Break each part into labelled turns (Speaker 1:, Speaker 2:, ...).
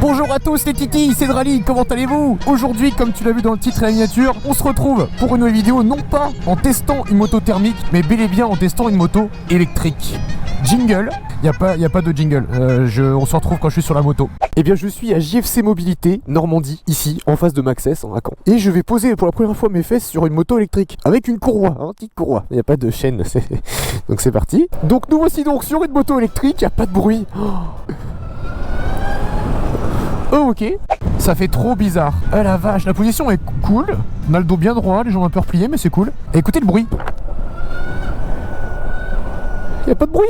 Speaker 1: Bonjour à tous les titis, c'est Drali, comment allez-vous? Aujourd'hui, comme tu l'as vu dans le titre et la miniature, on se retrouve pour une nouvelle vidéo, non pas en testant une moto thermique, mais bel et bien en testant une moto électrique. Jingle, y a pas de jingle, on se retrouve quand je suis sur la moto. Eh bien je suis à JFC Mobilité, Normandie, ici, en face de Maxès, à Caen. Et je vais poser pour la première fois mes fesses sur une moto électrique, avec une courroie, une petite courroie. Il n'y a pas de chaîne, donc c'est parti. Donc nous voici donc sur une moto électrique, il n'y a pas de bruit. Oh ok, ça fait trop bizarre. Ah la vache, la position est cool. On a le dos bien droit, les jambes un peu repliées, mais c'est cool. Et écoutez le bruit. Y a pas de bruit.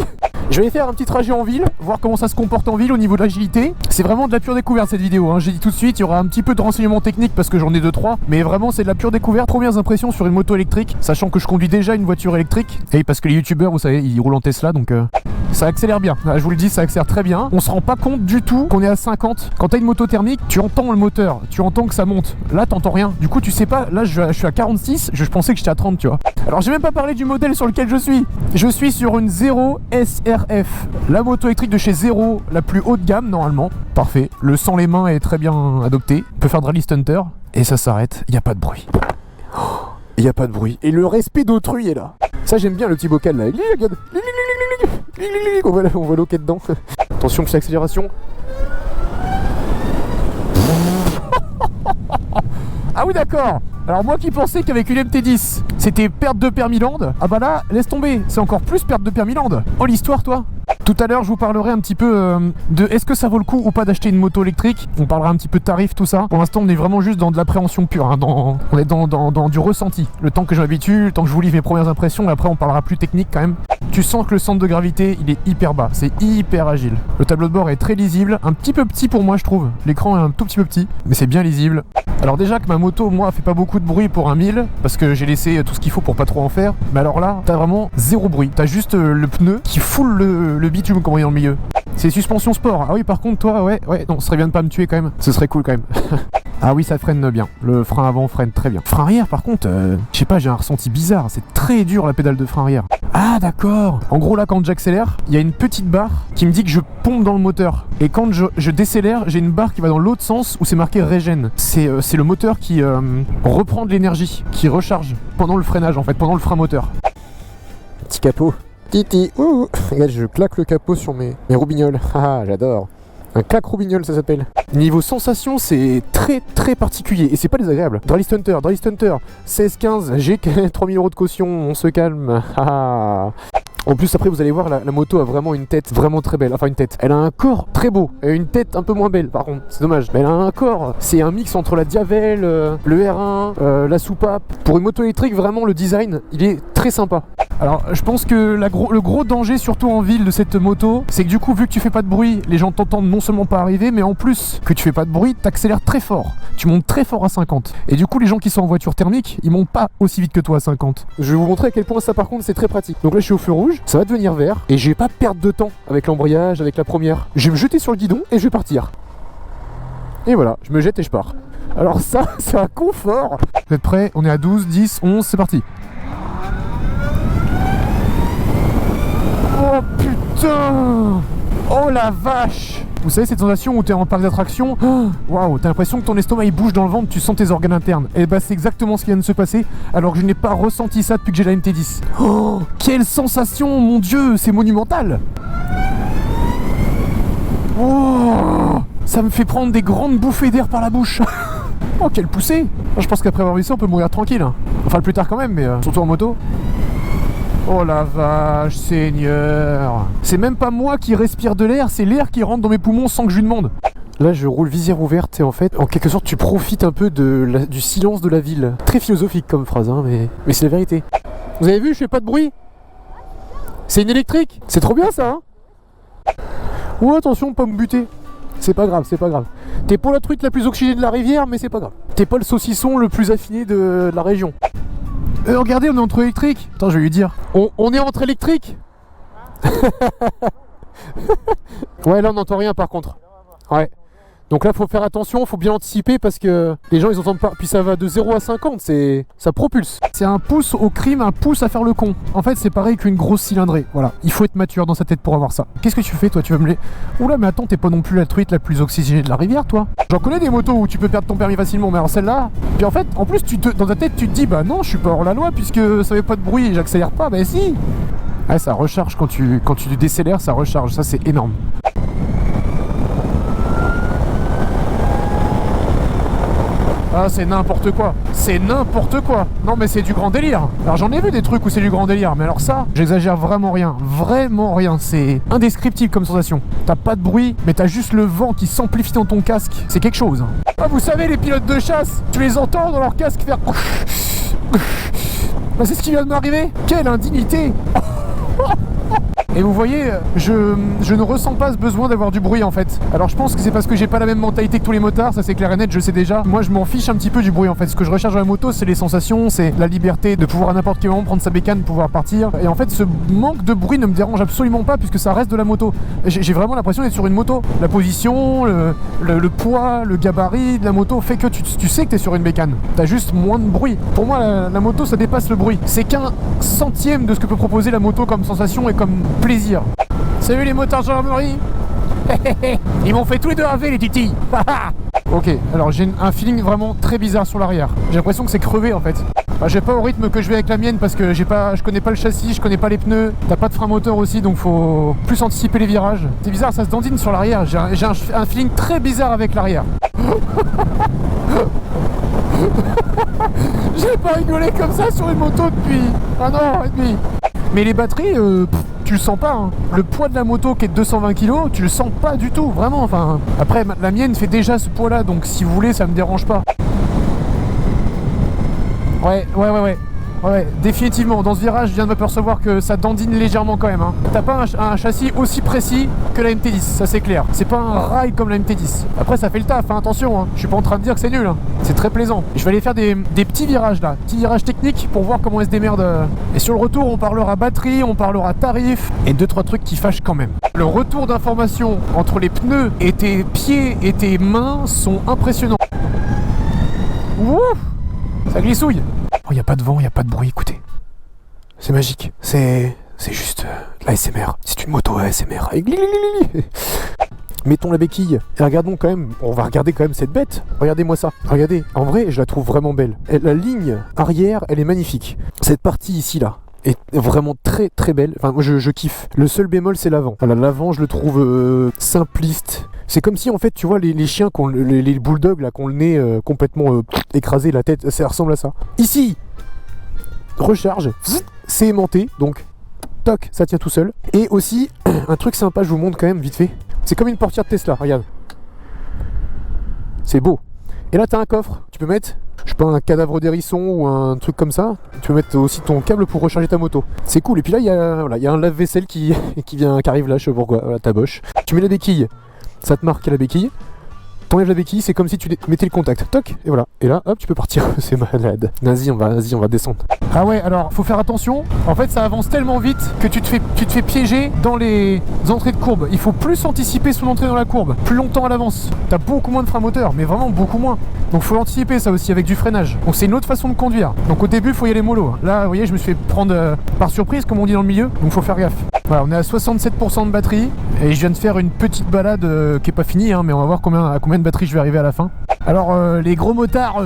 Speaker 1: Je vais faire un petit trajet en ville, voir comment ça se comporte en ville au niveau de l'agilité. C'est vraiment de la pure découverte cette vidéo, hein. J'ai dit tout de suite, il y aura un petit peu de renseignements techniques parce que j'en ai 2-3. Mais vraiment c'est de la pure découverte, premières impressions sur une moto électrique, sachant que je conduis déjà une voiture électrique. Et parce que les youtubeurs, vous savez, ils roulent en Tesla, donc ça accélère bien. Je vous le dis, ça accélère très bien. On se rend pas compte du tout qu'on est à 50. Quand t'as une moto thermique, tu entends le moteur, tu entends que ça monte. Là t'entends rien. Du coup tu sais pas, là je suis à 46, je pensais que j'étais à 30, tu vois. Alors j'ai même pas parlé du modèle sur lequel je suis. Je suis sur une Zero SRF. La moto électrique de chez Zero, la plus haut de gamme normalement. Parfait. Le sans les mains est très bien adopté. On peut faire de rally stunter. Et ça s'arrête, il n'y a pas de bruit. Il n'y a pas de bruit. Et le respect d'autrui est là. Ça j'aime bien le petit bocal là. Regarde. On voit loquet dedans. Attention que c'est l'accélération. Ah oui d'accord. Alors moi qui pensais qu'avec une MT10 c'était perte de permis land, ah bah là laisse tomber, c'est encore plus perte de permis land. Oh l'histoire toi. Tout à l'heure je vous parlerai un petit peu de est-ce que ça vaut le coup ou pas d'acheter une moto électrique. On parlera un petit peu de tarifs, tout ça. Pour l'instant on est vraiment juste dans de l'appréhension pure, hein. On est dans du ressenti. Le temps que je m'habitue, le temps que je vous livre mes premières impressions, et après on parlera plus technique quand même. Tu sens que le centre de gravité il est hyper bas, c'est hyper agile. Le tableau de bord est très lisible, un petit peu petit pour moi je trouve. L'écran est un tout petit peu petit, mais c'est bien lisible. Alors déjà que ma moto moi fait pas beaucoup de bruit pour un 1000 parce que j'ai laissé tout ce qu'il faut pour pas trop en faire. Mais alors là t'as vraiment zéro bruit, t'as juste le pneu qui foule le bitume comme on est dans le milieu. C'est suspension sport. Ah oui par contre toi ouais non ce serait bien de pas me tuer quand même. Ce serait cool quand même. Ah oui ça freine bien. Le frein avant freine très bien. Frein arrière par contre je sais pas, j'ai un ressenti bizarre. C'est très dur la pédale de frein arrière. Ah d'accord. En gros là quand j'accélère il y a une petite barre qui me dit que je pompe dans le moteur. Et quand je décélère j'ai une barre qui va dans l'autre sens où c'est marqué régène. C'est le moteur qui reprend de l'énergie, qui recharge pendant le freinage en fait, pendant le frein moteur. Petit capot. Titi. Regarde je claque le capot sur mes roubignoles. Ah j'adore. Un claque roubignol ça s'appelle. Niveau sensation c'est très très particulier et c'est pas désagréable. Drally Stunter 16-15, j'ai 3000 € de caution, on se calme. En plus après vous allez voir la moto a vraiment une tête vraiment très belle. Enfin une tête, elle a un corps très beau et une tête un peu moins belle par contre, c'est dommage. Mais elle a un corps, c'est un mix entre la Diavel, le R1, la soupape. Pour une moto électrique vraiment le design il est très sympa. Alors je pense que le gros danger surtout en ville de cette moto, c'est que du coup vu que tu fais pas de bruit, les gens t'entendent non seulement pas arriver, mais en plus que tu fais pas de bruit, t'accélères très fort. Tu montes très fort à 50. Et du coup les gens qui sont en voiture thermique, ils montent pas aussi vite que toi à 50. Je vais vous montrer à quel point ça par contre c'est très pratique. Donc là je suis au feu rouge, ça va devenir vert, et je vais pas perdre de temps avec l'embrayage, avec la première. Je vais me jeter sur le guidon et je vais partir. Et voilà, je me jette et je pars. Alors ça, c'est un confort. Vous êtes prêts? On est à 12, 10, 11, c'est parti. Oh putain! Oh la vache! Vous savez cette sensation où t'es en parc d'attraction? Waouh, t'as l'impression que ton estomac il bouge dans le ventre, tu sens tes organes internes. Et bah c'est exactement ce qui vient de se passer, alors que je n'ai pas ressenti ça depuis que j'ai la MT10. Oh, quelle sensation, mon dieu, c'est monumental! Oh, ça me fait prendre des grandes bouffées d'air par la bouche. Oh, quelle poussée! Je pense qu'après avoir vu ça, on peut mourir tranquille. Enfin, plus tard quand même, mais surtout en moto. Oh la vache, Seigneur! C'est même pas moi qui respire de l'air, c'est l'air qui rentre dans mes poumons sans que je lui demande. Là, je roule visière ouverte et en fait, en quelque sorte, tu profites un peu du silence de la ville. Très philosophique comme phrase, hein, mais c'est la vérité. Vous avez vu, je fais pas de bruit. C'est une électrique. C'est trop bien ça, hein? Oh, attention, pas me buter. C'est pas grave, c'est pas grave. T'es pas la truite la plus oxygénée de la rivière, mais c'est pas grave. T'es pas le saucisson le plus affiné de la région. Regardez, on est entre électriques. Attends, je vais lui dire. On est entre électriques. Ouais, là on n'entend rien par contre. Ouais. Donc là, faut faire attention, faut bien anticiper parce que les gens ils entendent pas. Puis ça va de 0 à 50, ça propulse. C'est un pouce au crime, un pouce à faire le con. En fait, c'est pareil qu'une grosse cylindrée. Voilà, il faut être mature dans sa tête pour avoir ça. Qu'est-ce que tu fais toi? Tu vas me les... Oula, mais attends, t'es pas non plus la truite la plus oxygénée de la rivière, toi. J'en connais des motos où tu peux perdre ton permis facilement, mais alors celle-là. Puis en fait, en plus, dans ta tête, tu te dis, bah non, je suis pas hors la loi puisque ça fait pas de bruit et j'accélère pas. Bah si. Ouais, ça recharge quand tu décélères, ça recharge. Ça, c'est énorme. Ah, c'est n'importe quoi. C'est n'importe quoi. Non, mais c'est du grand délire. Alors, j'en ai vu des trucs où c'est du grand délire. Mais alors ça, j'exagère vraiment rien. Vraiment rien. C'est indescriptible comme sensation. T'as pas de bruit, mais t'as juste le vent qui s'amplifie dans ton casque. C'est quelque chose. Ah, vous savez, les pilotes de chasse, tu les entends dans leur casque faire... Bah, c'est ce qui vient de m'arriver. Quelle indignité. Et vous voyez, je ne ressens pas ce besoin d'avoir du bruit en fait. Alors je pense que c'est parce que j'ai pas la même mentalité que tous les motards, ça c'est clair et net, je sais déjà. Moi je m'en fiche un petit peu du bruit en fait. Ce que je recherche dans la moto, c'est les sensations, c'est la liberté de pouvoir à n'importe quel moment prendre sa bécane, pouvoir partir. Et en fait ce manque de bruit ne me dérange absolument pas puisque ça reste de la moto. J'ai vraiment l'impression d'être sur une moto. La position, le poids, le gabarit de la moto fait que tu sais que t'es sur une bécane. T'as juste moins de bruit. Pour moi la moto ça dépasse le bruit. C'est qu'un centième de ce que peut proposer la moto comme sensation et comme plaisir. Salut les motards gendarmerie. Ils m'ont fait tous les deux rêver les titis. Ok, alors j'ai un feeling vraiment très bizarre sur l'arrière. J'ai l'impression que c'est crevé en fait. Bah, j'ai pas au rythme que je vais avec la mienne parce que je connais pas le châssis, je connais pas les pneus. T'as pas de frein moteur aussi donc faut plus anticiper les virages. C'est bizarre, ça se dandine sur l'arrière. J'ai un feeling très bizarre avec l'arrière. J'ai pas rigolé comme ça sur une moto depuis un an et demi. Mais les batteries, tu le sens pas. Hein. Le poids de la moto qui est de 220 kg, tu le sens pas du tout, vraiment. Enfin, après, la mienne fait déjà ce poids-là, donc si vous voulez, ça me dérange pas. Ouais, définitivement, dans ce virage, je viens de m'apercevoir que ça dandine légèrement quand même. Hein. T'as pas un châssis aussi précis que la MT10, ça c'est clair. C'est pas un rail comme la MT10. Après, ça fait le taf, hein, attention. Hein. Je suis pas en train de dire que c'est nul. Hein. C'est très plaisant. Je vais aller faire des petits virages là, petits virages techniques pour voir comment elle se démerde. Et sur le retour, on parlera batterie, on parlera tarif et 2-3 trucs qui fâchent quand même. Le retour d'information entre les pneus et tes pieds et tes mains sont impressionnants. Ouf, ça glissouille. Oh, y a pas de vent, y a pas de bruit, écoutez. C'est magique. C'est juste l'ASMR. C'est une moto ASMR. Mettons la béquille et regardons quand même. On va regarder quand même cette bête. Regardez-moi ça. Regardez. En vrai, je la trouve vraiment belle. La ligne arrière, elle est magnifique. Cette partie ici là est vraiment très très belle. Enfin, moi je kiffe. Le seul bémol, c'est l'avant. Voilà, l'avant, je le trouve simpliste. C'est comme si en fait tu vois les chiens les bulldogs là qui ont le nez complètement écrasé, la tête, ça ressemble à ça. Ici, recharge, c'est aimanté, donc toc, ça tient tout seul. Et aussi, un truc sympa, je vous montre quand même vite fait. C'est comme une portière de Tesla, regarde. C'est beau. Et là t'as un coffre, tu peux mettre, je sais pas, un cadavre d'hérisson ou un truc comme ça. Tu peux mettre aussi ton câble pour recharger ta moto. C'est cool. Et puis là il y a un lave-vaisselle qui arrive là, je sais pas pourquoi, voilà, ta boche. Tu mets la béquille. Ça te marque à la béquille, t'enlèves la béquille, c'est comme si tu mettais le contact, toc, et voilà, et là, hop, tu peux partir, c'est malade. Vas-y, on va descendre. Ah ouais, alors, faut faire attention, en fait, ça avance tellement vite que tu te fais piéger dans les entrées de courbe. Il faut plus anticiper son entrée dans la courbe, plus longtemps à l'avance. T'as beaucoup moins de frein moteur, mais vraiment beaucoup moins. Donc faut anticiper ça aussi avec du freinage. Donc c'est une autre façon de conduire. Donc au début, faut y aller mollo. Là, vous voyez, je me suis fait prendre par surprise, comme on dit dans le milieu, donc faut faire gaffe. Voilà, on est à 67% de batterie, et je viens de faire une petite balade qui est pas finie, hein, mais on va voir à combien de batterie je vais arriver à la fin. Alors les gros motards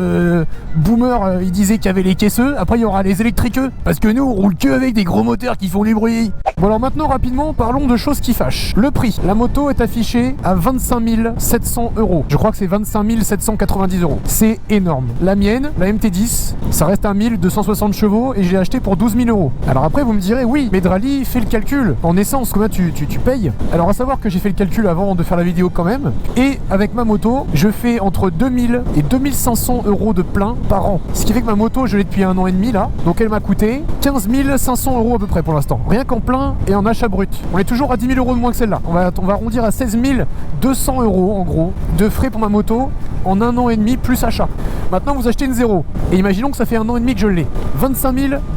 Speaker 1: boomers, ils disaient qu'il y avait les caisseux, après il y aura les électriqueux, parce que nous on roule que avec des gros moteurs qui font du bruit. Bon alors maintenant rapidement parlons de choses qui fâchent. Le prix, la moto est affichée à 25 700 €. Je crois que c'est 25 790 €. C'est énorme. La mienne, la MT10, ça reste un 1260 chevaux et je l'ai acheté pour 12 000 €. Alors après vous me direz oui, mais Drali fait le calcul en essence, combien tu payes. Alors à savoir que j'ai fait le calcul avant de faire la vidéo quand même, et avec ma moto je fais entre 2000 et 2500 € de plein par an. Ce qui fait que ma moto je l'ai depuis 1 an et demi là, donc elle m'a coûté 15 500 € à peu près pour l'instant. Rien qu'en plein et en achat brut. On est toujours à 10 000 € de moins que celle-là. On va arrondir à 16 200 € en gros de frais pour ma moto en 1 an et demi plus achat. Maintenant vous achetez une 0 et imaginons que ça fait 1 an et demi que je l'ai. 25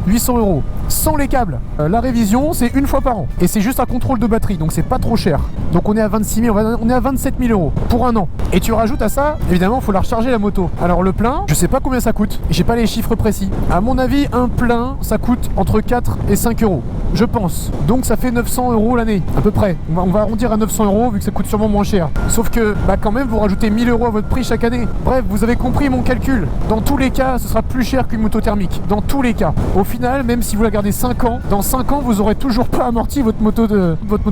Speaker 1: 800 €. Sans les câbles. La révision c'est une fois par an et c'est juste un contrôle de batterie donc c'est pas trop cher. Donc on est à 26 000, on est à 27 000 € pour 1 an. Et tu rajoutes à ça, évidemment, il faut la recharger la moto. Alors le plein, je sais pas combien ça coûte. J'ai pas les chiffres précis. À mon avis, un plein, ça coûte entre 4 et 5 €. Je pense. Donc ça fait 900 € l'année, à peu près. On va arrondir à 900 € vu que ça coûte sûrement moins cher. Sauf que, bah quand même, vous rajoutez 1000 € à votre prix chaque année. Bref, vous avez compris mon calcul. Dans tous les cas, ce sera plus cher qu'une moto thermique. Dans tous les cas. Au final, même si vous la gardez 5 ans, dans 5 ans, vous aurez toujours pas amorti votre moto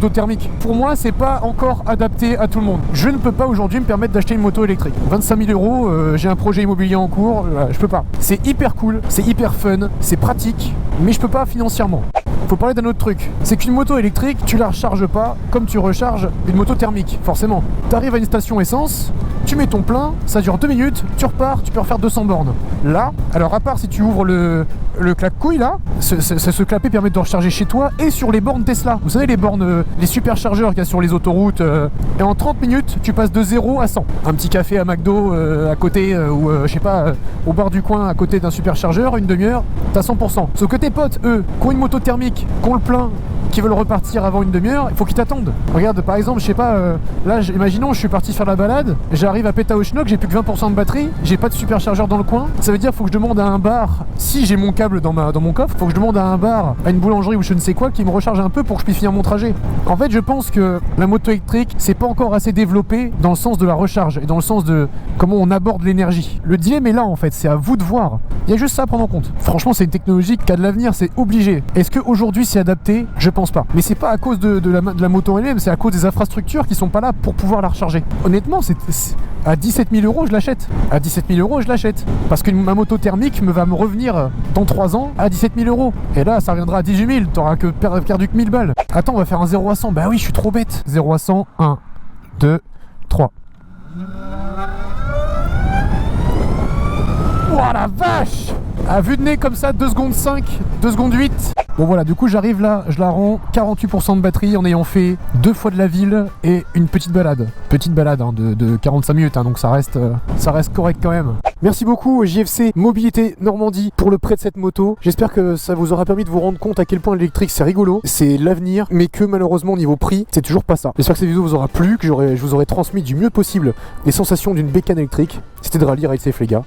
Speaker 1: thermique. Pour moi, c'est pas encore adapté à tout le monde. Je ne peux pas aujourd'hui me permettre d'acheter une moto électrique. 25 000 €, j'ai un projet immobilier en cours, je peux pas. C'est hyper cool, c'est hyper fun, c'est pratique, mais je peux pas financièrement. Faut parler d'un autre truc, c'est qu'une moto électrique, tu la recharges pas comme tu recharges une moto thermique, forcément. T'arrives à une station essence, tu mets ton plein, ça dure 2 minutes, tu repars, tu peux refaire 200 bornes. Là, alors à part si tu ouvres le claque-couille là, ce clapet permet de recharger chez toi et sur les bornes Tesla. Vous savez les bornes, les superchargeurs qu'il y a sur les autoroutes, et en 30 minutes, tu passes de 0 à 100. Un petit café à McDo à côté, ou je sais pas, au bar du coin à côté d'un superchargeur, une demi-heure, t'as 100%. Sauf que tes potes, eux, qui ont une moto thermique, qui ont le plein, qui veulent repartir avant une demi-heure, il faut qu'ils t'attendent. Regarde, par exemple, je sais pas, là, imaginons, je suis parti faire la balade, j'arrive à Pétaouchnok, j'ai plus que 20% de batterie, j'ai pas de superchargeur dans le coin. Ça veut dire faut que je demande à un bar, si j'ai mon câble dans mon coffre, faut que je demande à un bar, à une boulangerie ou je ne sais quoi, qui me recharge un peu pour que je puisse finir mon trajet. En fait, je pense que la moto électrique, c'est pas encore assez développé dans le sens de la recharge et dans le sens de comment on aborde l'énergie. Le dilemme est là, en fait, c'est à vous de voir. Il y a juste ça à prendre en compte. Franchement, c'est une technologie qui a de l'avenir, c'est obligé. Est-ce qu'aujourd'hui c'est adapté? Je pense pas. Mais c'est pas à cause de la moto elle-même, c'est à cause des infrastructures qui sont pas là pour pouvoir la recharger. Honnêtement, à 17 000 € je l'achète. À 17 000 € je l'achète. Parce que ma moto thermique va me revenir dans 3 ans à 17 000 €. Et là, ça reviendra à 18 000. T'auras que perdu que 1000 balles. Attends, on va faire un 0 à 100. Bah oui, je suis trop bête. 0 à 100, 1, 2, 3. Oh la vache! À vue de nez comme ça, 2 secondes 5, 2 secondes 8. Bon voilà, du coup j'arrive là, je la rends 48% de batterie en ayant fait 2 fois de la ville et une petite balade. Petite balade hein, de 45 minutes, hein, donc ça reste correct quand même. Merci beaucoup JFC Mobilité Normandie pour le prêt de cette moto. J'espère que ça vous aura permis de vous rendre compte à quel point l'électrique c'est rigolo, c'est l'avenir, mais que malheureusement au niveau prix, c'est toujours pas ça. J'espère que cette vidéo vous aura plu, que je vous aurai transmis du mieux possible les sensations d'une bécane électrique. C'était de rallye Ride Safe les gars.